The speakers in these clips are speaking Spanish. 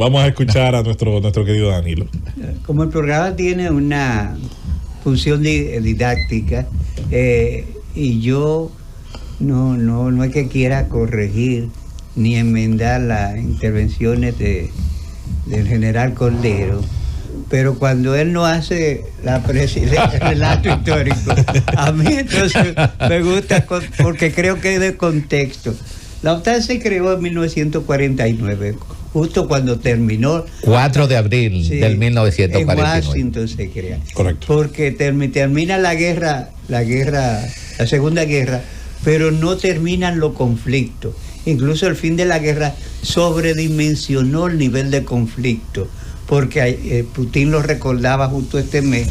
Vamos a escuchar a nuestro querido Danilo. Como el programa tiene una función didáctica, y yo no es que quiera corregir ni enmendar las intervenciones del general Cordero, pero cuando él no hace el relato histórico, a mí entonces me gusta porque creo que es de contexto. La OTAN se creó en 1949, justo cuando terminó. 4 de abril del 1949. En Washington se crea. Correcto. Porque termina la Segunda Guerra, pero no terminan los conflictos. Incluso el fin de la guerra sobredimensionó el nivel de conflicto, porque Putin lo recordaba justo este mes.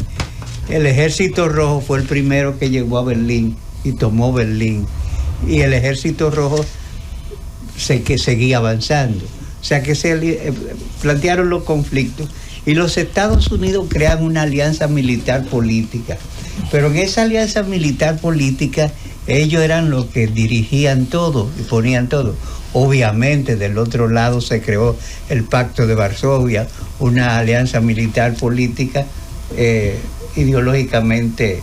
El Ejército Rojo fue el primero que llegó a Berlín y tomó Berlín, y el Ejército Rojo que seguía avanzando. O sea que se plantearon los conflictos y los Estados Unidos crean una alianza militar política. Pero en esa alianza militar política ellos eran los que dirigían todo y ponían todo. Obviamente del otro lado se creó el Pacto de Varsovia, una alianza militar política ideológicamente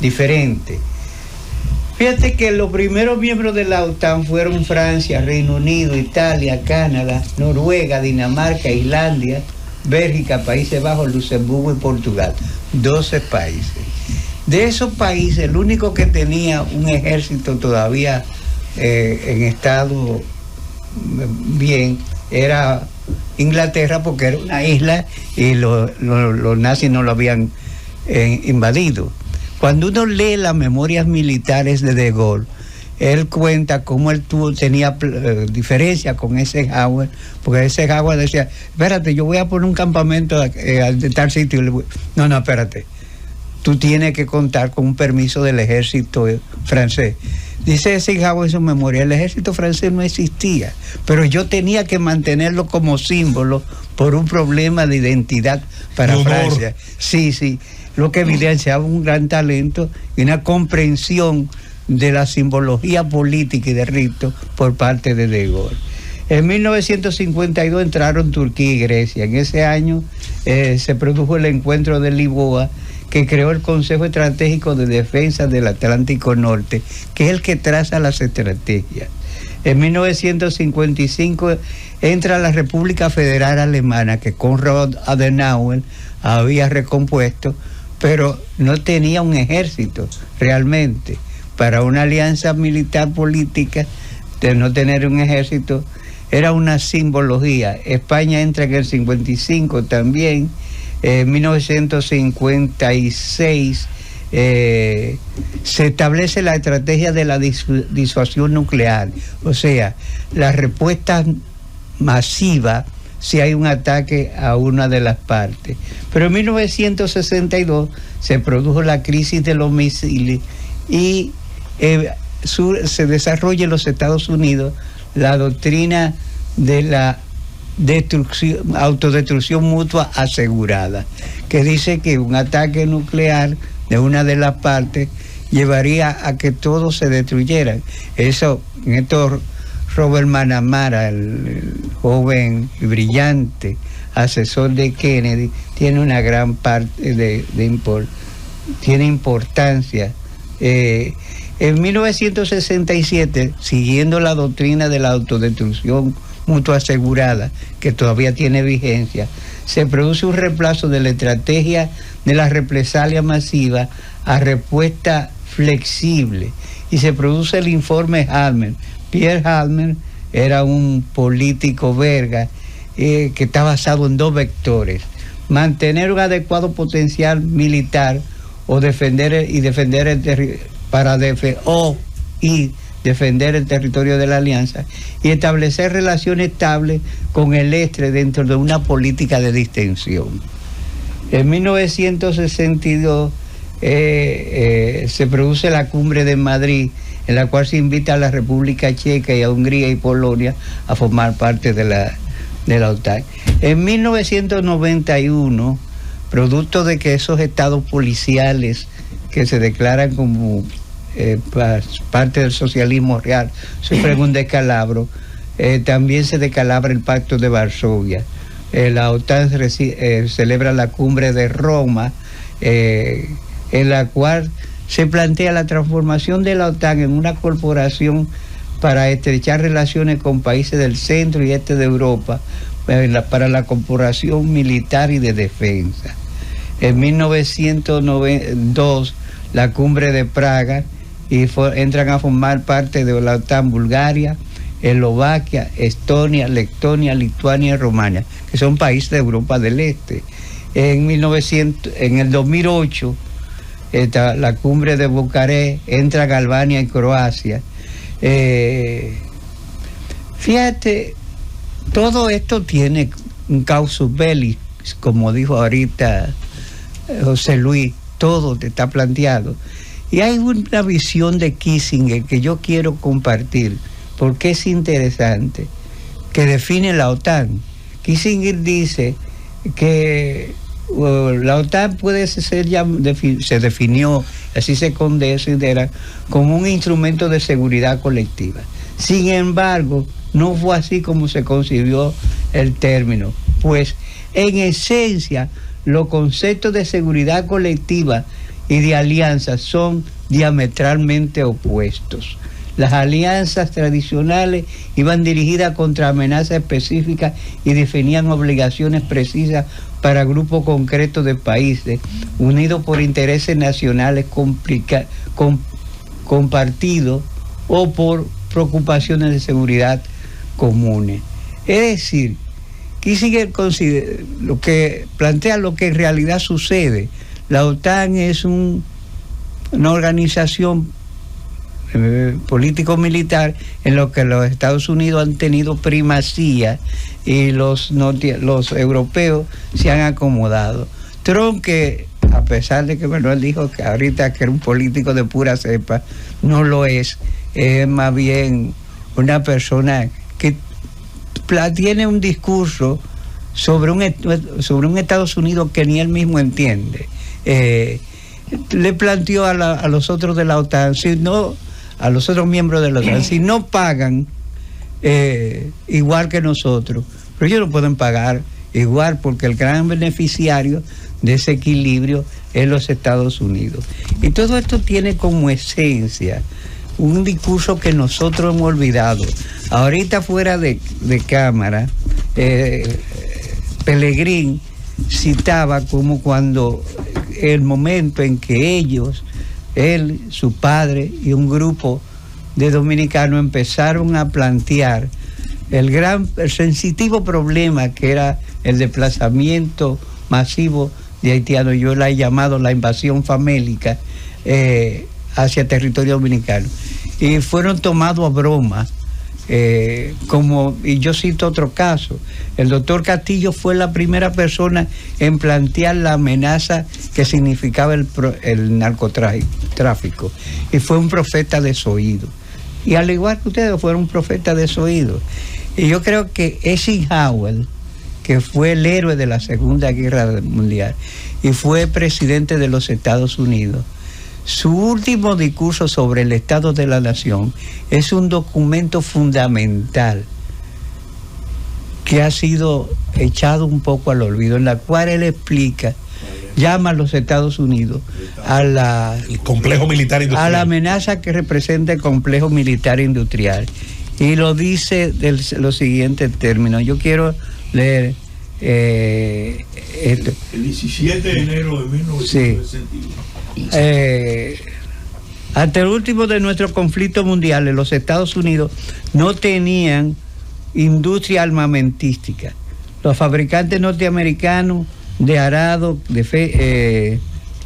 diferente. Fíjate que los primeros miembros de la OTAN fueron Francia, Reino Unido, Italia, Canadá, Noruega, Dinamarca, Islandia, Bélgica, Países Bajos, Luxemburgo y Portugal. 12 países. De esos países, el único que tenía un ejército todavía en estado bien era Inglaterra, porque era una isla y los nazis no lo habían invadido. Cuando uno lee las memorias militares de Gaulle, él cuenta cómo él tenía diferencia con Eisenhower, porque Eisenhower decía, espérate, yo voy a poner un campamento de tal sitio. No, espérate, tú tienes que contar con un permiso del ejército francés. Dice Eisenhower en su memoria, el ejército francés no existía, pero yo tenía que mantenerlo como símbolo por un problema de identidad para Francia. Sí, lo que evidenciaba un gran talento y una comprensión de la simbología política y de rito por parte de Gaulle. En 1952 entraron Turquía y Grecia. En ese año se produjo el encuentro de Lisboa, que creó el Consejo Estratégico de Defensa del Atlántico Norte, que es el que traza las estrategias. En 1955 entra la República Federal Alemana, que Konrad Adenauer había recompuesto, pero no tenía un ejército realmente. Para una alianza militar política, de no tener un ejército, era una simbología. España entra en el 55 también. En 1956 se establece la estrategia de la disuasión nuclear, o sea, la respuesta masiva si hay un ataque a una de las partes. Pero en 1962 se produjo la crisis de los misiles y se desarrolla en los Estados Unidos la doctrina de la autodestrucción mutua asegurada, que dice que un ataque nuclear de una de las partes llevaría a que todos se destruyeran. Eso, Robert McNamara, el joven y brillante asesor de Kennedy, tiene una gran parte tiene importancia. En 1967, siguiendo la doctrina de la autodestrucción mutua asegurada, que todavía tiene vigencia, se produce un reemplazo de la estrategia de la represalia masiva a respuesta flexible, y se produce el informe Halmer. Pierre Halmer era un político belga que está basado en 2 vectores: mantener un adecuado potencial militar o defender el territorio de la alianza, y establecer relaciones estables con el este dentro de una política de distensión. En 1962 se produce la cumbre de Madrid, en la cual se invita a la República Checa y a Hungría y Polonia a formar parte de la OTAN. En 1991, producto de que esos estados policiales que se declaran como parte del socialismo real sufren un descalabro, también se descalabra el Pacto de Varsovia, La OTAN celebra la cumbre de Roma, en la cual se plantea la transformación de la OTAN en una corporación para estrechar relaciones con países del centro y este de Europa, para la corporación militar y de defensa. En 1992, la cumbre de Praga, y entran a formar parte de la OTAN Bulgaria, Eslovaquia, Estonia, Letonia, Lituania y Rumania, que son países de Europa del Este. En el 2008, la cumbre de Bucarest, entran Albania y Croacia. Fíjate, todo esto tiene un casus belli, como dijo ahorita José Luis, todo te está planteado. Y hay una visión de Kissinger que yo quiero compartir, porque es interesante, que define la OTAN. Kissinger dice que la OTAN puede ser se definió, así se considera, como un instrumento de seguridad colectiva. Sin embargo, no fue así como se concibió el término, pues en esencia los conceptos de seguridad colectiva y de alianzas son diametralmente opuestos. Las alianzas tradicionales iban dirigidas contra amenazas específicas y definían obligaciones precisas para grupos concretos de países, unidos por intereses nacionales compartidos o por preocupaciones de seguridad comunes. Es decir, Kissinger lo que plantea lo que en realidad sucede. La OTAN es una organización político-militar en lo que los Estados Unidos han tenido primacía y los europeos se han acomodado. Trump, que a pesar de que Manuel dijo que ahorita que era un político de pura cepa, no lo es más bien una persona que tiene un discurso sobre un Estados Unidos que ni él mismo entiende. Le planteó a los otros de la OTAN, a los otros miembros de la OTAN, si no pagan igual que nosotros, pero ellos no pueden pagar igual, porque el gran beneficiario de ese equilibrio es los Estados Unidos. Y todo esto tiene como esencia un discurso que nosotros hemos olvidado. Ahorita fuera de cámara, Pellegrín citaba como cuando el momento en que él, su padre y un grupo de dominicanos empezaron a plantear el sensitivo problema que era el desplazamiento masivo de haitianos. Yo la he llamado la invasión famélica hacia territorio dominicano, y fueron tomados a broma, y yo cito otro caso. El doctor Castillo fue la primera persona en plantear la amenaza que significaba el narcotráfico, y fue un profeta desoído, y al igual que ustedes fueron un profeta desoído. Y yo creo que Eisenhower, que fue el héroe de la Segunda Guerra Mundial y fue presidente de los Estados Unidos, su último discurso sobre el Estado de la Nación es un documento fundamental que ha sido echado un poco al olvido, en la cual él explica, llama a los Estados Unidos el complejo militar industrial, a la amenaza que representa el complejo militar industrial, y lo dice los siguientes términos. Yo quiero leer esto. El 17 de enero de 1961. Hasta el último de nuestros conflictos mundiales, los Estados Unidos no tenían industria armamentística. Los fabricantes norteamericanos de arado,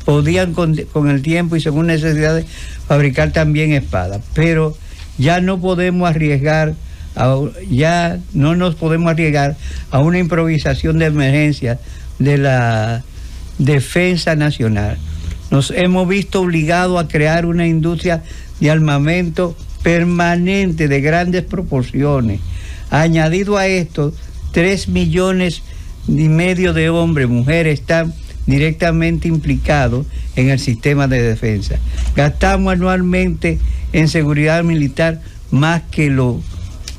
podían con el tiempo y según necesidades fabricar también espadas, pero ya no podemos arriesgar, ya no nos podemos arriesgar a una improvisación de emergencia de la defensa nacional. Nos hemos visto obligados a crear una industria de armamento permanente de grandes proporciones. Añadido a esto, 3,5 millones de hombres, mujeres, están directamente implicados en el sistema de defensa. Gastamos anualmente en seguridad militar más que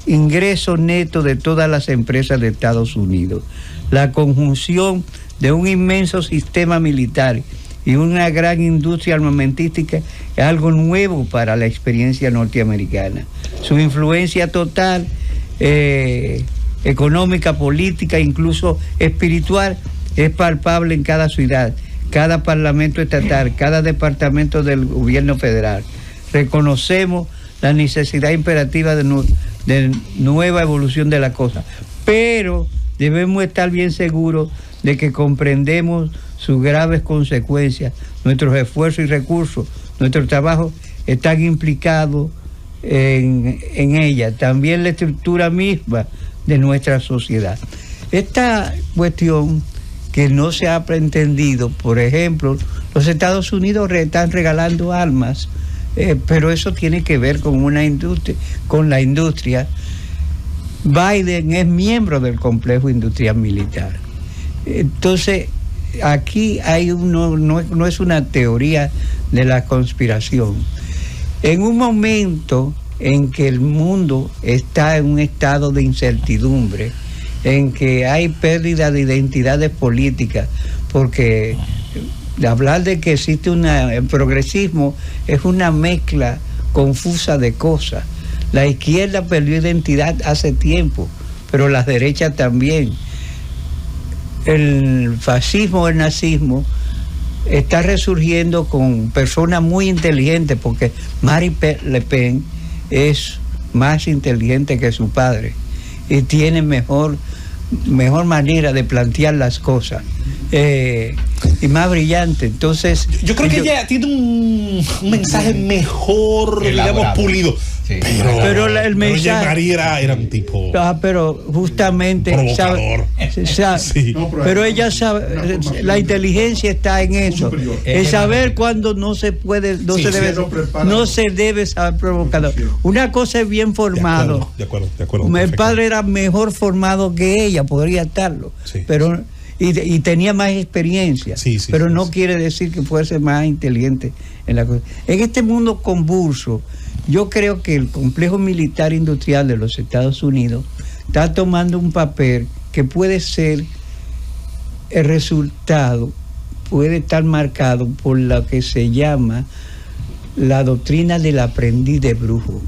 ingreso neto de todas las empresas de Estados Unidos. La conjunción de un inmenso sistema militar y una gran industria armamentística es algo nuevo para la experiencia norteamericana. Su influencia total, económica, política, incluso espiritual, es palpable en cada ciudad, cada parlamento estatal, cada departamento del gobierno federal. Reconocemos la necesidad imperativa de nueva evolución de la cosa, pero debemos estar bien seguros de que comprendemos sus graves consecuencias. Nuestros esfuerzos y recursos, nuestro trabajo están implicados en ella, también la estructura misma de nuestra sociedad. Esta cuestión que no se ha entendido, por ejemplo, los Estados Unidos están regalando armas, pero eso tiene que ver con una industria, con la industria. Biden es miembro del complejo industrial militar. Entonces, aquí hay no es una teoría de la conspiración. En un momento en que el mundo está en un estado de incertidumbre, en que hay pérdida de identidades políticas, porque hablar de que existe el progresismo es una mezcla confusa de cosas. La izquierda perdió identidad hace tiempo, pero las derechas también. El fascismo, el nazismo está resurgiendo con personas muy inteligentes, porque Marine Le Pen es más inteligente que su padre y tiene mejor manera de plantear las cosas, y más brillante. Entonces yo creo que ella tiene un mensaje mejor, digamos, pulido. Sí. Pero el mensaje María era un tipo pero justamente provocador. Sí. Pero ella sabe, la inteligencia está en eso, en saber cuándo no se puede, no se debe saber provocador. Una cosa es bien formado. De acuerdo. El padre era mejor formado que ella, podría estarlo, pero y tenía más experiencia, pero no quiere decir que fuese más inteligente en la cosa. En este mundo convulso, yo creo que el complejo militar industrial de los Estados Unidos está tomando un papel que puede ser el resultado, puede estar marcado por lo que se llama la doctrina del aprendiz de brujo.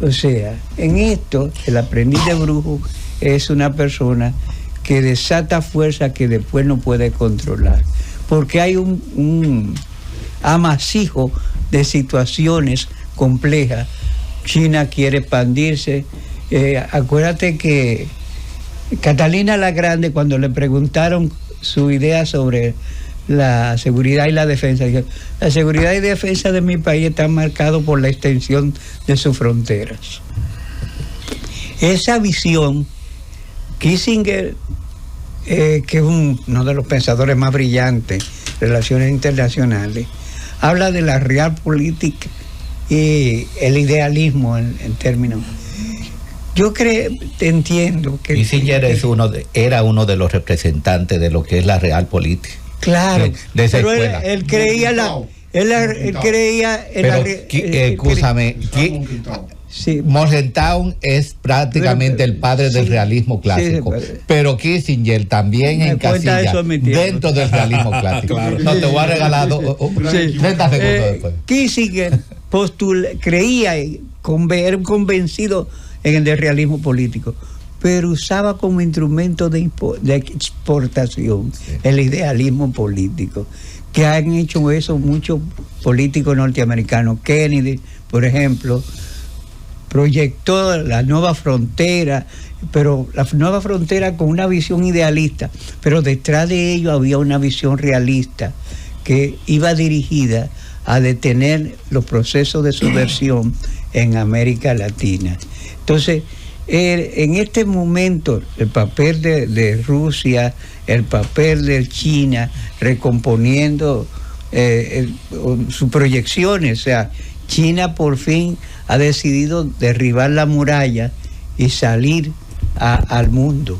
O sea, en esto, el aprendiz de brujo es una persona que desata fuerza que después no puede controlar, porque hay un amasijo de situaciones complejas. China quiere expandirse. Acuérdate que Catalina la Grande, cuando le preguntaron su idea sobre la seguridad y la defensa, dijo: la seguridad y defensa de mi país están marcados por la extensión de sus fronteras. Esa visión, Kissinger, que es uno de los pensadores más brillantes de relaciones internacionales, habla de la realpolitik y el idealismo en términos. Yo entiendo que Kissinger era uno de los representantes de lo que es la realpolitik. Claro, de esa pero escuela. Él creía escúchame, sí. Morgenthau es prácticamente el padre del realismo clásico, pero Kissinger también encasilla dentro del realismo clásico. Claro. No, te voy a regalar 30 segundos después. Kissinger creía, era convencido en el del realismo político, pero usaba como instrumento de exportación el idealismo político, que han hecho eso muchos políticos norteamericanos. Kennedy, por ejemplo, proyectó la nueva frontera, pero la nueva frontera con una visión idealista, pero detrás de ello había una visión realista que iba dirigida a detener los procesos de subversión en América Latina. Entonces, en este momento, el papel de Rusia, el papel de China, recomponiendo sus proyecciones, o sea, China por fin ha decidido derribar la muralla y salir al mundo.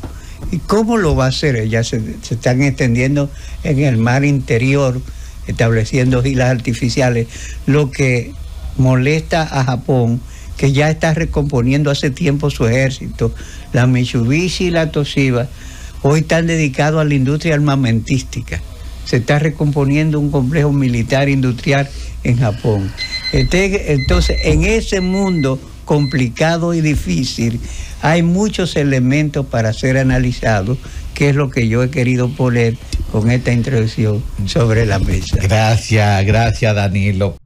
¿Y cómo lo va a hacer? Ya se están extendiendo en el mar interior, estableciendo islas artificiales, lo que molesta a Japón, que ya está recomponiendo hace tiempo su ejército. La Mitsubishi y la Toshiba hoy están dedicados a la industria armamentística. Se está recomponiendo un complejo militar industrial en Japón. Entonces, en ese mundo complicado y difícil, hay muchos elementos para ser analizados, que es lo que yo he querido poner con esta introducción sobre la mesa. Gracias, Danilo.